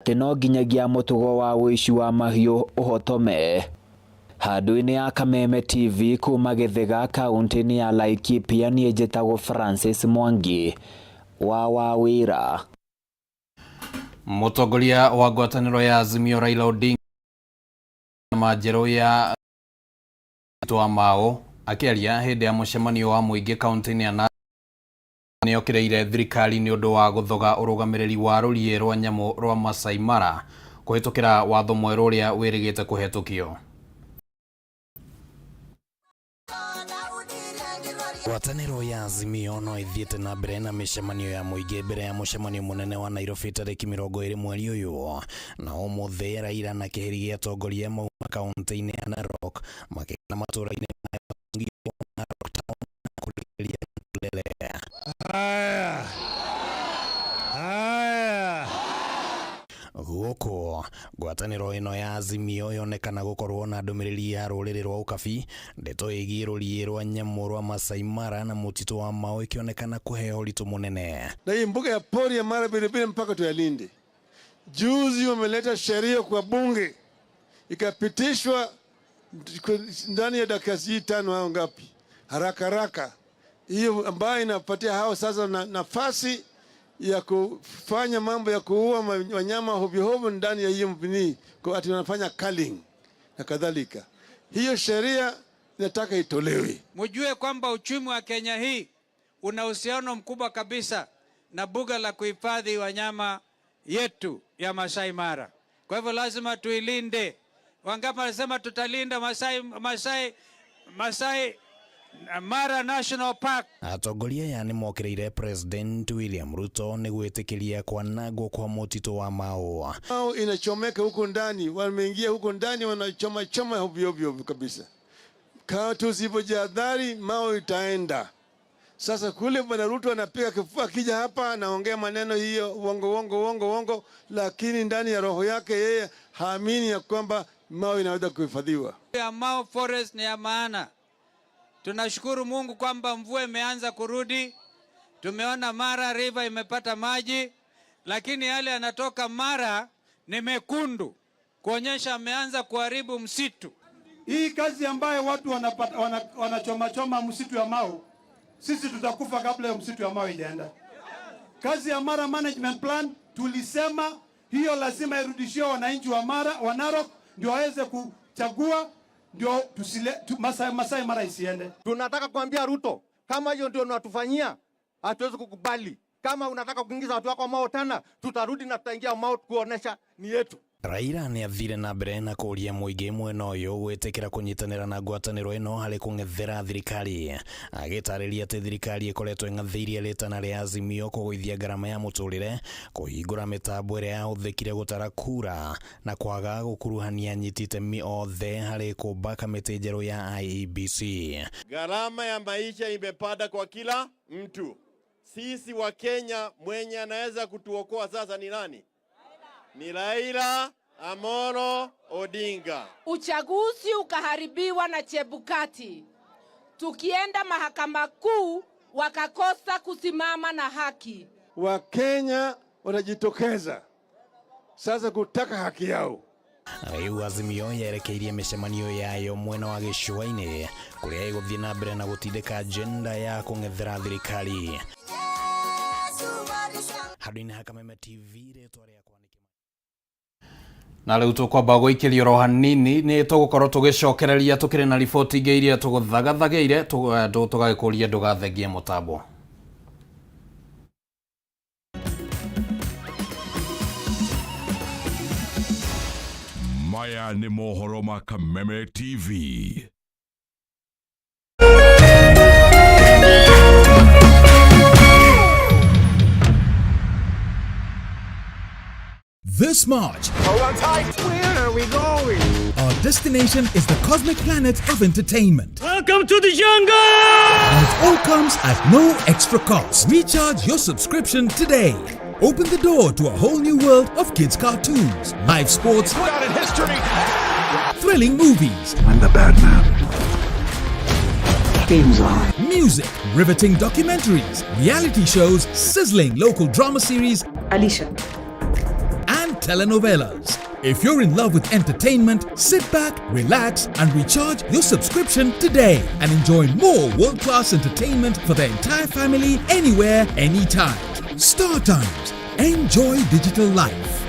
teno ginyagia mutugo wa wici wa mahiu uhotome. Handu-ini ya Kameme TV kuma Githiga kaunti-ini ya Laikipia nie njitagwo Francis Mwangi wa Wawira. Mutongoria wa ngwataniro ya Azimio Raila Odinga majero ya twa mao akiaria hindi ya mucemanio wa muingi kaunti-ini ya Narok niokireire thirikari ni undu wa guthoga urugamiriri wa rurie rwa nyamu rwa Masai Mara kuhitukira watho mweru uria wirigite kuhetukio. Ngwataniro ya Azimio no ithiete na mbere na micemanio ya muingi mbere ya mucemanio munene wa Nairobi tariki 20 mweri uyu, na umuthi Raila na kihiri gia atongoria mauma kaunti-ini ya Narok makina matura-ini ma Narok town kuriria lele. Guko ngwataniro ino ya Azimio yonekana gukorwo na ndumiriri ya ruriri rwa ukabi, ndeto igi rurie rwa nyamu rwa Masai Mara na mutito wa Mau ikionekana kuheo ritu munene. Na hii mbuga ya pori ya Mara Biribiri mpaka tuyalinde. Juzi wameleta sheria kwa bunge ikapitishwa ndani ya dakika 5 au ngapi, haraka hiyo ambayo inapatia hao sasa nafasi ya kufanya mambo ya kuua wanyama hovyo ndani ya hiyo mpini, kwa ati wanafanya culling na kadhalika. Hiyo sheria inataka itolewe. Mjue kwamba uchumi wa Kenya hii una uhusiano mkubwa kabisa na buga la kuhifadhi wanyama yetu ya Masai Mara. Kwa hivyo lazima tuilinde. Wangapi wanasema tutalinda Masai Mara National Park? Atongoria yani mokireire President William Ruto ni gwitikiria kwanagwo kwa mutito wa Mau. Mau inachomeka huko ndani, wameingia huko ndani wanachoma hovyo kabisa. Kama tusipojihadhari Mau itaenda. Sasa kule Bwana Ruto anapiga kifua kija hapa anaongea maneno hiyo uongo, lakini ndani ya roho yake yeye haamini ya kwamba Mau inaweza kuhifadhiwa. Ya Mau Forest ni ya maana. Tunashukuru Mungu kwamba mvua imeanza kurudi. Tumeona Mara River imepata maji, lakini yale yanatoka Mara ni mekundu, kuonyesha ameanza kuharibu msitu. Hii kazi ambayo watu wanachoma msitu ya Mau, sisi tutakufa kabla ya msitu ya Mau ijaenda. Kazi ya Mara Management Plan tulisema hiyo lazima irudishwe wananchi wa Narok ndio waweze kuchagua, ndio Masai Mara isiende. Tunataka kuambia Ruto, kama hiyo ndio unatufanyia, hatuwezi kukubali. Kama unataka kuingiza watu wako Mau tena, tutarudi na tutaingia Mau kuonesha ni yetu. Raila ni athire na mbere na kuria muingi mwena uyu gwitikira kunyitanira na ngwataniro ino hari kung'ethera thirikari, agitariria ati thirikari ikoretwo ing'athiirie ritana ria Azimio kugwithia garama ya muturire, kuhingura mitambo iria yahuthikire gutara kura na kwaga gukuruhania anyiti itemi othe hari kumba kamiti njeru ya IEBC. Gharama ya maisha imepanda kwa kila mtu. Sisi wa Kenya mwenye anaweza kutuokoa sasa ni nani? Ni Raila Amolo Odinga. Uchaguzi ukaharibiwa na Chebukati. Tukienda mahakama kuu wakakosa kusimama na haki. Wakenya wanajitokeza sasa kutaka haki yao. Riu Azimio yerekeirie micemanio yayo mwena wa gicua-ini kuria iguthii na mbere na gutindika agenda ya kung'ethera thirikari. Handu-ini ha Kameme TV ritwa riakwa na riu tukwamba guikiria ro hanini ni tugukorwo tugicokereria tukire na riboti ingi iria tuguthagathageire tugagikuria ndugathengie mutambo. Maya ni mohoro ma Kameme TV. This March, hold on tight. Where are we going? Our destination is the cosmic planet of entertainment. Welcome to the jungle! And it all comes at no extra cost. Recharge your subscription today. Open the door to a whole new world of kids' cartoons, live sports, thrilling movies. I'm the bad man. Game's on. Music, riveting documentaries, reality shows, sizzling local drama series, Alicia. telenovelas. If you're in love with entertainment, sit back, relax, and recharge your subscription today and enjoy more world-class entertainment for the entire family anywhere, anytime. Star Times. Enjoy digital life.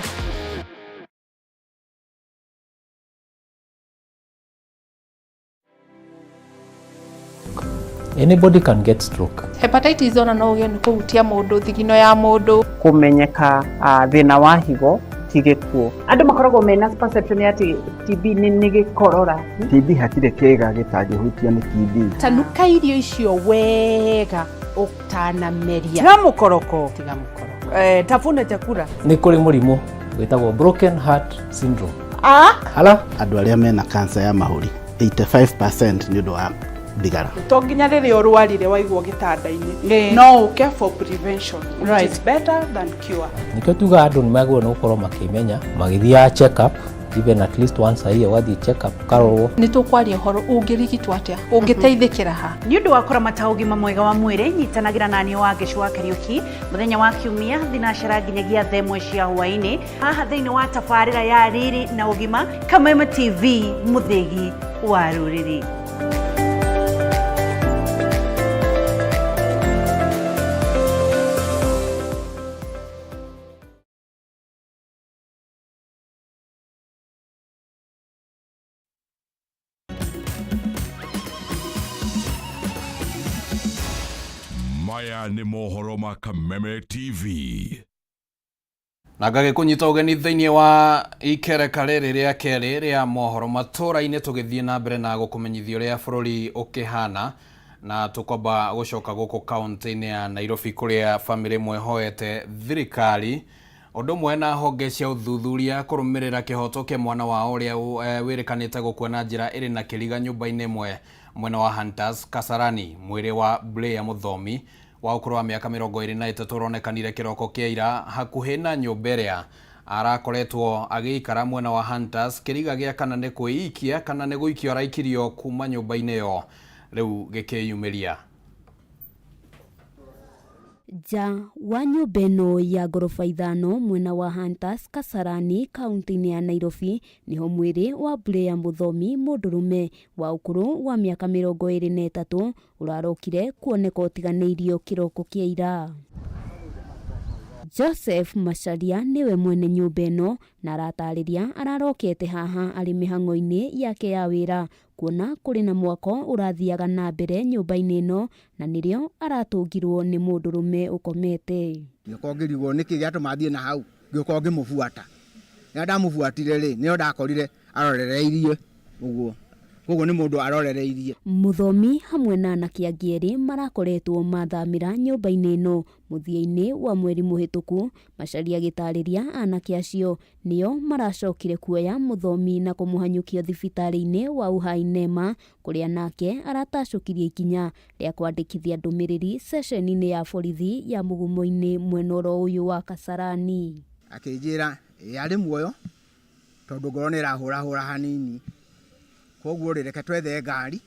Anybody can get stroke. Hepatitis ona no uge ni kuhutia mundu thigino ya mundu. Kumenyeka thina wa higo tigikuo. Andu makoragwo mena perception ati TB ni gikorora. TB hatire kega gitagihutia ni TB. Tanuka irio icio wega utanameria. Tiga mukoroko. Tafuna chakula. Ni kuri murimu witagwo broken heart syndrome. Hala andu aria mena cancer ya mahuri 85% ni undu wa bigara. To nginya riri urwarire waigwo gitanda-ini. No uke for prevention. Right. It's better than cure. Nikyo tuga andu ni magwo no gukorwo makimenya magithia check up even at least once a year wathi check up karorwo. Ni tukwaria horo ungirigitwo atia ungiteithikira ha. Ni undu wa kora mataugi mwega wa mwire nyitanagira nani wa Gicua Kariuki muthenya wa kiumia thinashara nginyagia themwe cia hwaini haha thiini wa tabarira ya riri na ugima Kameme TV muthegi wa ruriri. Maya ni mohoro ma Kameme TV. Na gagikunyita ugeni thiini wa ikereka riri ria keri ria mohoro matura-ini tugithie na mbere na gukumenyithia uria bururi ukihana na tukwamba gucoka guku kaunti-ini ya Nairobi kuria family mwehoete thirikari undu mwe na honge cia uthuthuria kurumirira kihoto ke mwana wao uria wirikanite gukua na njira iri na kiriga nyumba-ini imwe mwena wa Hunters Kasarani. Mwiri wa Blair Muthomi wa ukuru wa miaka 23 uronekanire kiroko kia ira hakuhi na nyumba iria arakoretwo agiikara mwena wa Hunters. Kiriga gia kana ni kuikia kana ni guikio araikirio kuma nyumba-ini yo riu gikiyumiria ja wa nyumba ĩno ya gorofa 5 mwena wa Hunters Kasarani kaunti-ini ya Nairobi niho mwiri wa Blair Muthomi mundurume wa ukuru wa miaka 23 urarokire kuoneka utiganeirio kiroko kia ira. Joseph Macharia niwe mwene nyumba ĩno na aratariria ararokete haha ari mihango-ini yake ya wira kuona kuri na mwako urathiaga na mbere nyumba-ini ĩno na nirio aratungirwo ni mundurume ukomete. Ngikongirigwo niki giatumathie na hau ngiko ngimubuata na ndamubuatire ri nio ndakorire arorereirie uguo koguo ni mundu arorereirie. Muthomi hamwe na anake angĩ marakoretwo mathamira nyumba-ini ĩno muthia-ini wa mweri muhituku. Macharia gitariria anake acio nio maracokire kuoya Muthomi na kumuhanyukio thibitari-ini wa Uhai Nema kuria nake aratacukirie ikinya ria kwandikithia ndumiriri session-ini ya borithi ya mugumo-ini mwena uyu wa Kasarani. Akinjira yari muoyo tondu ngoro ni rahura hanini koguo reke twethe ngari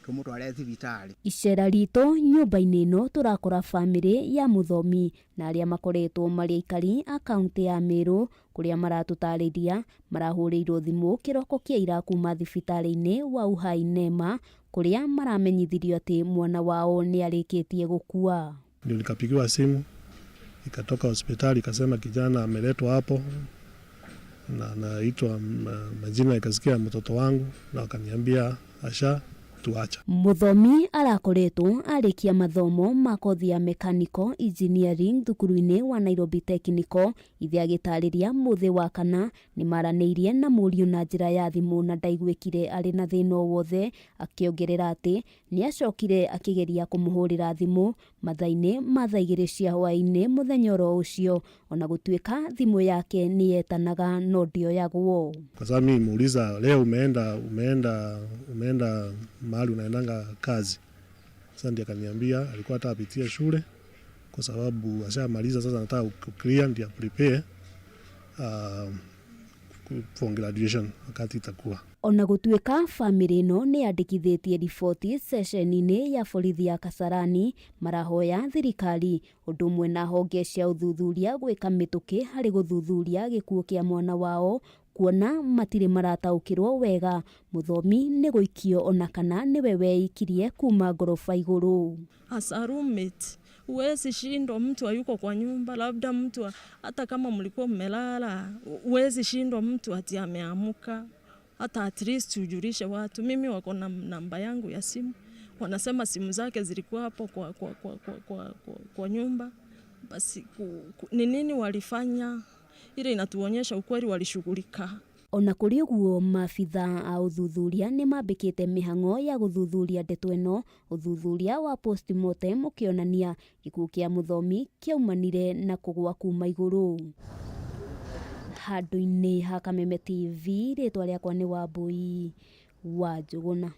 tumutware thibitari. Icera rito nyumba-ini ĩno turakora family ya Muthomi na aria makoretwo mari aikari a kaunti ya Meru kuria maratutariria marahuriirwo thimu kiroko kia ira kuma thibitari-ini wa Uhai Nema kuria maramenyithirio ati mwana wao ni arikitie gukua. Ndio nikapigiwa simu ikatoka hospitali ikasema kijana ameletwa hapo na anaitwa majina ikasikia mtoto wangu na wakaniambia asha tuacha. Muthomi arakoretwo arikia mathomo ma kothi ya mechanical engineering thukuru-ini wa Nairobi Technical ithe agitariria muthi wa kana ni maraneirie na muriu na njira ya thimu na ndaigwikire ari na thina wothe, akiongerera ati ni acokire akigeria kumuhurira thimu mathaini ma thaa 2 cia hwaini muthenya ro ucio ona gutuika thimu yake ni yetanaga no ndioyagwo. Kwa sababu mimi muuliza leo umeenda mahali unaendanga kazi. Sasa ndiye akaniambia alikuwa atapitia shule kwa sababu ashamaliza, sasa nataka clear ndio prepare for graduation wakati itakuwa. Ona gutuika family no ni andikithitie riboti session-ini ya borithi ya Kasarani marahoya thirikari undu mwe na honge cia uthuthuria gwika mituki hari guthuthuria gikuo kia mwana wao kuona matire marataukirwo wega muthomi ni guikio ona kana niwe weikirie kuma ngorofa iguru. As a roommate uwezi shindwa mtu hayuko kwa nyumba, labda mtu hata kama mlikuwa mmelala uwezi shindwa mtu ati ameamuka. Hata at least ujulishe watu. Mimi wako na namba yangu ya simu, wanasema simu zake zilikuwa hapo kwa nyumba. Basi ni nini walifanya? Ile inatuonyesha ukweli walishughulika. Ona kuri uguo maabitha a uthuthuria ni mambikite mihango ya guthuthuria ndeto ino. Uthuthuria wa postmortem ukionania gikuo kia muthomi kiaumanire na kugwa kuma iguru. Handu-ini ha Kameme TV ritwa riakwa ni Wambui wa Njuguna.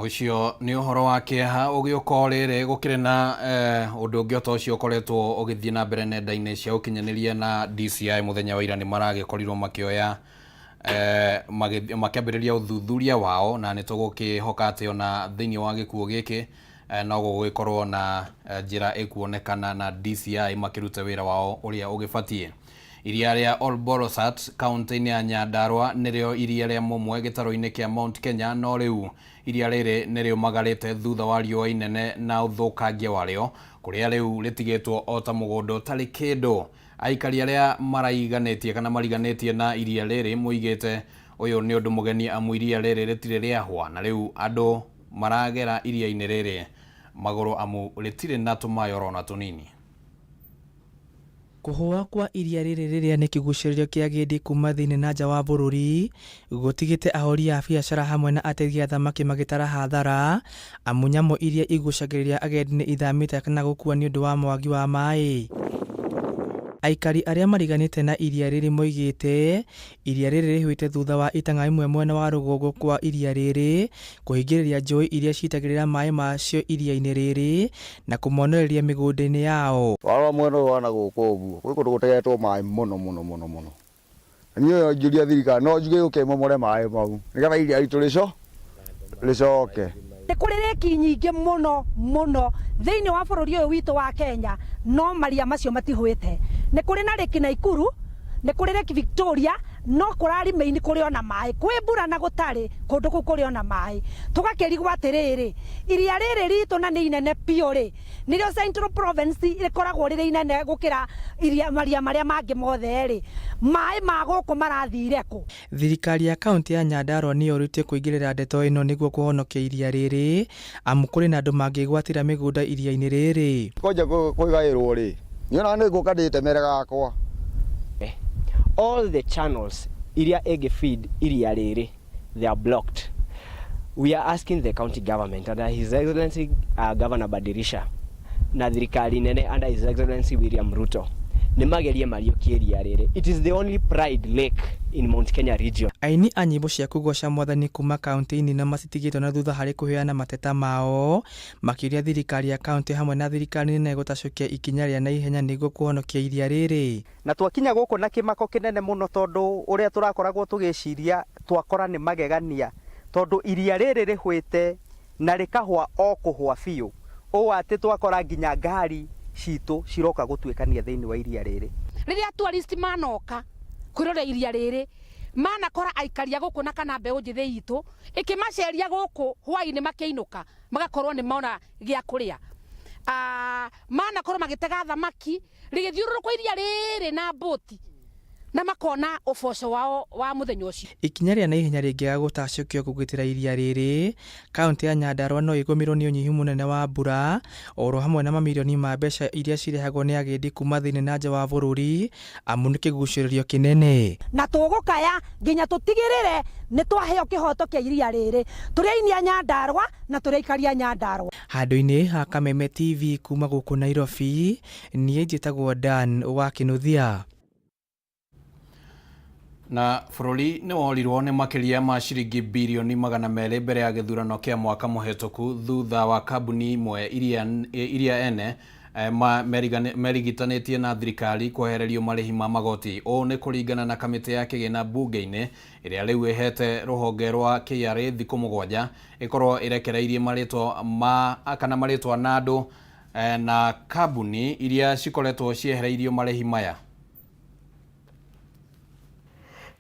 Ucio ni uhoro wa kieha ugiuka riri gukire na undu ungi ota ucio ukoretwo ugithie na mbere nenda-ini cia ukinyaniria na DCI muthenya wa ira ni maragikoriro makioya makiambiriria uthuthuria wao na nitugukihoka ati ona thiini wa gikuo giki no gugikorwo na njira ikuonekana na DCI makiruta wira wao uria ugibatie. Iria ria Olborosat kaunti-ini ya Nyandarua nirio iria ria mumwe gitaro-ini kia Mount Kenya no riu iria riri nirio magarite thutha wa riua inene na uthukangia wario kuria riu litigitwo ota mugondo tari kindu. Aikari aria maraiganitie kana mariganitie na iria riri muigite uyu ni undu mugeni amu iria riri ritire riahwa na riu andu maragera iria-ini riri maguru amu ritire na tumayoro na tunini. Kuhua kwa iria riri riria ni kiguciririo kia gindi kuma thiini na nja wa bururi gutigite ahori a biacara hamwe na ateithia a thamaki magitara hathara amu nyamu iria igucagiriria agendi ni ithamite kana gukua ni undu wa mwagi wa mai. Aikari aria mariganite na iria riri moigite iria riri rihuite thutha wa itanga imwe mwena wa rugongo kwa iria riri kuhingiriria njui iria citagirira mai macio iria-ini riri na kumonereria migunda-ini yao. Wala mwena wana guko uguo kwi kundu gutegetwo mai muno niyo njuria thirikari no njuge uke momore mai mau nigetha iria ritu ricoke. Ni kuri reki nyingi muno thiini wa bururi uyu witu wa Kenya no maria macio matihwite. Ni kuri na reki Naikuru, ni kuri reki Victoria no kurari maini kuri ona mai kwi mbura na gutari kundu kuri ona mai. Tugakirigwa atiriri iria riri ritu na ni inene piu ri nirio Central Province rikoragwo riri inene gukira iria maria maria mangi mothe ri mai maguku marathire ku. Thirikari ya kaunti ya Nyandarua ni yorite kuingirira ndeto ino niguo kuhonokia iria riri amu kuri na andu mangigwatira migunda iria-ini riri. Koja kuigairwo ri niona ni gukandite mere gakwa. All the channels iria ege feed iria riri they are blocked. We are asking the county government under His Excellency Governor Badirisha na thirikari nene under His Excellency William Ruto ni magerie mariukie iria riri. It is the only pride lake in Mount Kenya region. Aini a nyimbo cia kugoca mwathani kuma kaunti-ini na matitigitwo na thutha hari kuheana mateta mao makiria thirikari ya kaunti hamwe na thirikari nene gutacukia ikinya ria na ihenya niguo kuhonokia iria riri. Na twakinya guku na kimako kinene muno tondu uria turakoragwo tugiciria twakora ni magegania tondu iria riri rihwite na rikahwa o kuhwa biu o ati twakora nginya ngari citu ciroka gutwikania thiini wa iria riri. Riria tourist manoka kwirora iria riri manakora aikaria guku na kana mbeu njithi itu ikimaceria guku hwai-ini makiinuka magakorwo ni maona gia kuria manakorwo magitega thamaki rigithiururuka iria riri na boti na makona uboco wao wa muthenya ucio. Ikinya ria na ihenya ringiaga gutacukio kugitira iria riri kaunti ya Nyandarua no igomirwo ni unyihu munene wa mbura oro hamwe na mamilioni ma mbeca iria cirehagwo ni agendi kuma thiini na nja wa bururi amu ni kiguciririo kinene. Na tugukaya nginya tutigirire ni twaheo kihoto kia iria riri turi aini a Nyandarua na turi aikari a Nyandarua. Handu-ini ha Kameme TV kuma guku Nairobi nie njitagwo Dan wa Kinuthia. Na bururi ni worirwo ni makiria ma ciringi bilioni 200 mbere ya githurano kia mwaka muhetoku thutha wa kambuni imwe iria ene merigitanĩtie na thirikari kwehererio marĩhi ma magoti. O nĩ kũringana na kamĩtĩ ya kĩgĩna bunge-inĩ ĩrĩa rĩu ĩhete rũhonge rwa KRA thikũ 7 ĩkorwo ĩrekereirie marĩtwa na andũ na kambuni iria cikoretwo ciehereirio marĩhi maya.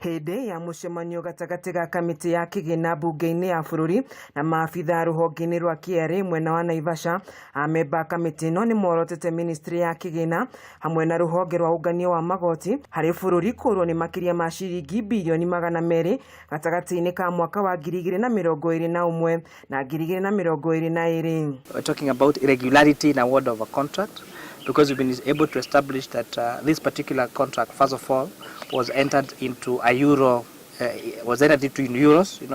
Hĩndĩ ya mũcemanio gatagatĩ ga kamĩtĩ ya kĩgĩna bunge-inĩ ya bũrũri na maabitha rũhonge-inĩ rwa KRA mwena wa Naivasha, amemba kamĩtĩ ĩno nĩ morotete ministry ya kĩgĩna hamwe na rũhonge rwa ũngania wa magoti harĩ bũrũri kũrwo nĩ makĩria ma ciringi bilioni 200 gatagatĩ-inĩ ka mwaka wa 2021 na 2022. We're talking about irregularity in award of a contract, because we've been able to establish that this particular contract, first of all, was entered into a euro, in euros. You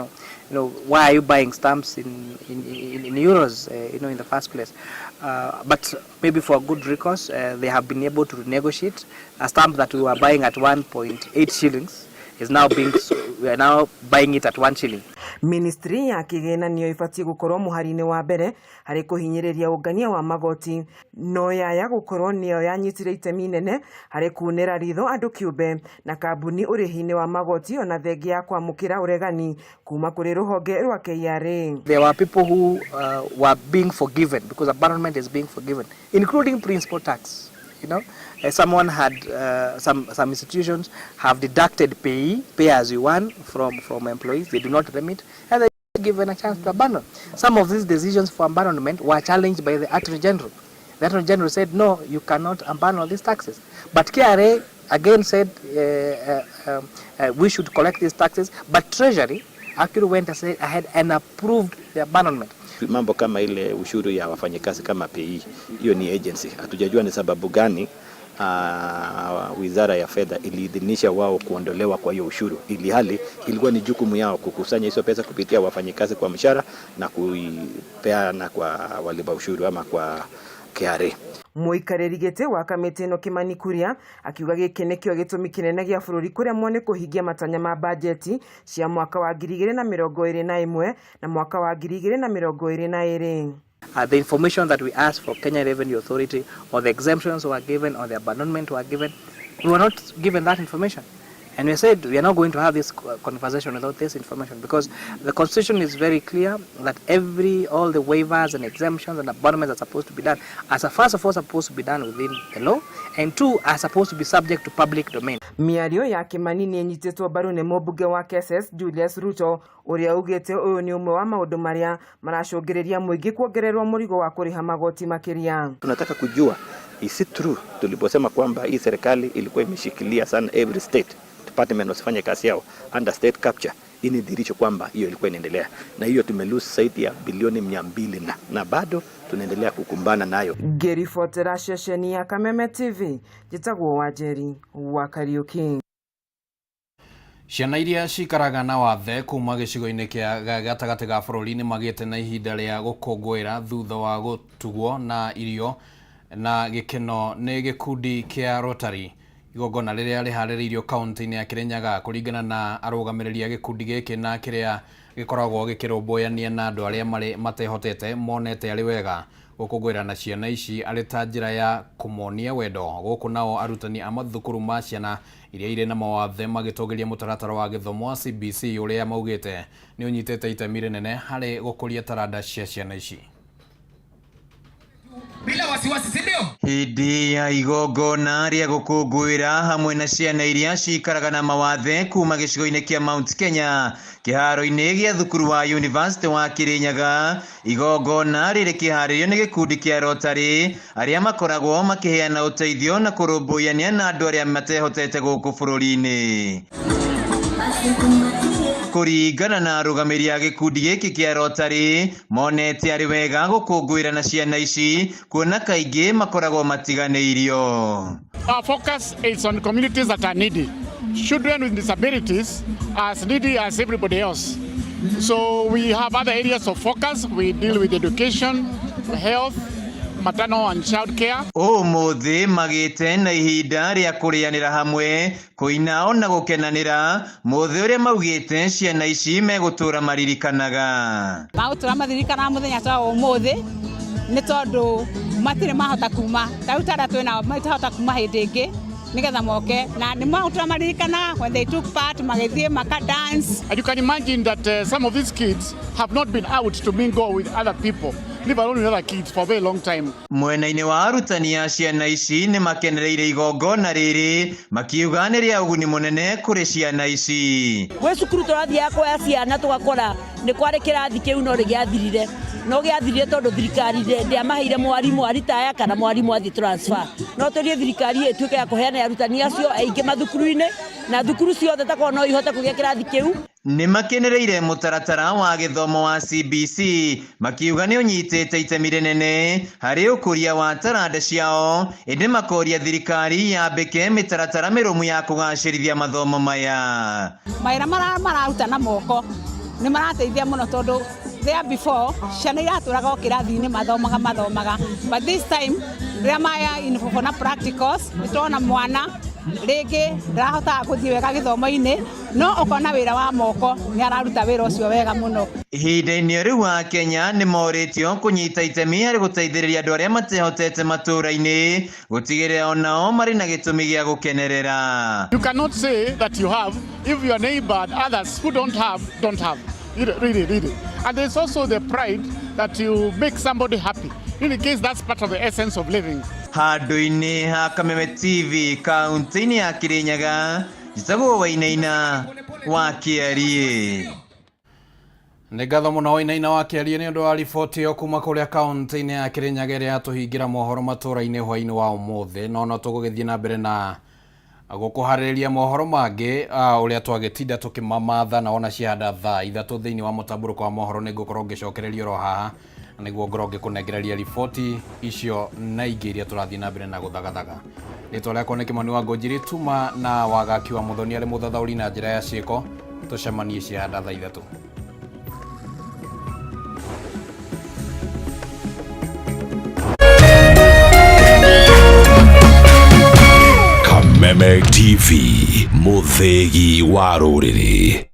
know, why are you buying stamps in euros? In the first place. But maybe for good reasons, they have been able to negotiate a stamp that we were buying at 1.8 shillings. We are now buying it at 1 shilling. Ministry ya kĩgĩna nĩyo ibatie gũkorwo mũhari-inĩ wa mbere harĩ kũhinyĩrĩria ũngania wa magoti, no yaya gũkorwo nĩyo yanyitire itemi inene harĩ kuunĩra ritho andũ kĩũmbe na kambuni ũrĩhi-inĩ wa magoti ona thengia ya kwamũkĩra ũregani kuma kũrĩ rũhonge rwa KRA. There were people who were being forgiven because abandonment is being forgiven, including principal tax. Someone had some institutions have deducted pay as you earn from employees. They do not remit, and they are given a chance to abandon. Some of these decisions for abandonment were challenged by the Attorney General. The Attorney General said, no, you cannot abandon these taxes. But KRA again said we should collect these taxes, but Treasury actually went ahead and approved the abandonment. Mambo kama ile ushuru ya wafanyikazi kama PE, hiyo ni agency. Hatujajua ni sababu gani Wizara ya Fedha iliidhinisha wao kuondolewa kwa hiyo ushuru, ili hali ilikuwa ni jukumu yao kukusanya hizo pesa kupitia wafanyikazi kwa mshahara na kuipeana kwa walipa ushuru ama kwa KRA. Mũikarĩri gĩtĩ wa kamĩtĩ ĩno Kimani Kuria akiuga gĩkĩ nĩkĩo gĩtũmi kĩnene gĩa bũrũri kũremwo nĩ kũhingia matanya ma bajeti cia mwaka wa 2021 na mwaka wa 2022. The information that we asked for Kenya Revenue Authority, or the exemptions were given, or the abandonment were given, we were not given that information. And we said we are not going to have this conversation without this information, because the Constitution is very clear that all the waivers and exemptions and abandonments are supposed to be done, first of all, supposed to be done within the law, and two, are supposed to be subject to public domain. Mĩario ya Kimani nĩ nyitĩtwo mbaru nĩ mũmbunge wa KSS Julius Ruto, ũrĩa ugĩte ũyũ nĩ ũmwe wa maũndũ marĩa maracũngĩrĩria mũingĩ kuongererwo mũrigo wa kũrĩha magoti makĩria. Tunataka kujua, is it true tuliposema kwamba hii serikali ilikuwa imeshikilia sana every state department wasifanye kazi yao under state capture? Hii ni dhihirisho kwamba hiyo ilikuwa inaendelea, na hiyo tumelose zaidi ya bilioni 200 na bado tunaendelea kukumbana nayo. Ngĩribotera ceceni ya Kameme TV, njĩtagwo Wanjeri wa Kariuki. Ciana iria cikaraga na wathe kuma gĩcigo-inĩ kĩa gatagatĩ ga bũrũri nĩ magĩte na ihinda rĩa gũkũngũĩra thutha wa gũtugwo na irio na gĩkeno nĩ gĩkundi kĩa Rotary. Igongona rĩrĩa rĩharĩrĩirio kaunti-inĩ ya Kirinyaga kũringana na arũgamĩrĩri a gĩkundi gĩkĩ na kĩrĩa gĩkoragwo gĩkĩrũmbũyania na andũ arĩa matehotete monete arĩ wega gũkũngũĩra na ciana ici arĩ ta njĩra ya kũmonia wendo. Gũkũ nao arutani a mathukuru ma ciana iria irĩ na mawathe magĩtongoria mũtaratara wa gĩthomo wa CBC ũrĩa maugĩte nĩ ũnyitĩte itemi rĩnene harĩ gũkũria taranda cia ciana ici. Bila wasiwasi, si ndio? Hĩndĩ ya igongona rĩa gũkũngũĩra hamwe na ciana iria cikaraga na mawathe kuma gĩcigo-inĩ kĩa Mount Kenya kĩharo-inĩ gĩa thukuru wa University wa Kirinyaga, igongona rĩrĩ kĩharĩrio nĩ gĩkundi kĩa Rotary arĩa makoragwo makĩheana ũteithio na kũrũmbũyania na andũ arĩa matehotete gũkũ bũrũri-inĩ. Kũringana na arũgamĩrĩri a gĩkundi gĩkĩ kĩa Rotary, monete arĩ wega gũkũngũĩra na ciana ici kuona kaingĩ makoragwo matiganĩirio. Our focus is on communities that are needy. Children with disabilities are as needy as everybody else. So we have other areas of focus. We deal with education, health, maternal and child care. Ũmũthĩ magĩte na ihinda rĩa kũrĩanĩra hamwe, kũina ona gũkenanĩra, mũthĩ ũrĩa maugĩte ciana ici megũtũra maririkanaga. Magũtũra maririkanaga mũthenya ta ũmũthĩ nĩ tondũ matire mahota kuma tautara twena mahota kuma hindingi nigetha moke na ni mahutra maririkana when they took part magithie maka dance. And you can imagine that some of these kids have not been out to mingle with other people, leave alone with other kids for a very long time. Mwena-inĩ wa arutani a ciana ici nĩ makenereire igongona rĩrĩ makiuga nĩ rĩa ũguni mũnene kũrĩ ciana ici. Gwĩ cukuru tũrathiaga kuoya ciana tũgakora nĩ kwarĩ kĩrathi kĩu no gĩathirire no gĩathirire tondũ thirikari ndĩamaheire mwarimũ aritaya kana mwarimũ athi transfer no tũrie thirikari ĩtuĩke ya kũheana arutani acio aingĩ mathukuru-inĩ na thukuru ciothe takorwo no ihote kũgĩa kĩrathi kĩu. Nĩ makenereire mũtaratara wa gĩthomo wa CBC makiuga nĩ ũnyitĩte itemi rĩnene harĩ ũkũria wa taranda ciao ĩndĩ makoria thirikari yambĩke mĩtaratara mĩrũmu ya kũgacĩrithia mathomo maya. Mawĩra mararuta na moko nĩ marateithia mũno tondũ there before ciana iratũraga o kĩrathi-inĩ mathomaga but this time rĩrĩa maya in practicals nĩtũrona mwana rĩngĩ ndarahotaga gũthiĩ wega gĩthomo-inĩ no ũkona wĩra wa moko nĩ araruta wĩra ũcio wega mũno. Ihinda-inĩ rĩu wa Kenya nĩ moretio kũnyita itemi harĩ gũteithĩrĩria andũ arĩa matehotete matũũra-inĩ gũtigĩrĩra onao marĩ na gĩtũmi gĩa gũkenerera. You cannot say that you have if your neighbor and others who don't have. Really. And there's also the pride that you make somebody happy. In case that's part of the essence of living. Handũ-inĩ ha Kameme TV kaunti-inĩ ya Kirinyaga njĩtagwo Wainaina wa Kĩarie. Nĩ ngatho mũno Wainaina wa Kĩarie nĩ ũndũ wa riboti ĩyo kuma kũrĩa kaunti-inĩ ya Kirinyaga ĩrĩa yatũhingĩra mohoro matũũra-inĩ hwainĩ wa ũmũthĩ no tũgũgĩthiĩ na mbere na gũkũharĩrĩria mohoro mangĩ ũrĩa twagĩtinda tũkĩmamatha na ona ciahanda thaa ithatũ thĩinĩ wa mũtambũrũko wa mohoro nĩ ngũkorwo ngĩcokereria oro haha nĩguo ngorwo ngĩkũnengereria riboti icio na ingĩ iria tũrathiĩ na mbere na gũthagathaga. Rĩtwa rĩakwa nĩ Kĩmani wa Ngũnjiri Tuma na Wagaki wa Mũthoni arĩ mũthathaũri na njĩra ya ciĩko tũcemanie ciahanda thaa ithatũ. Kameme TV, mũthĩgi wa rũrĩrĩ.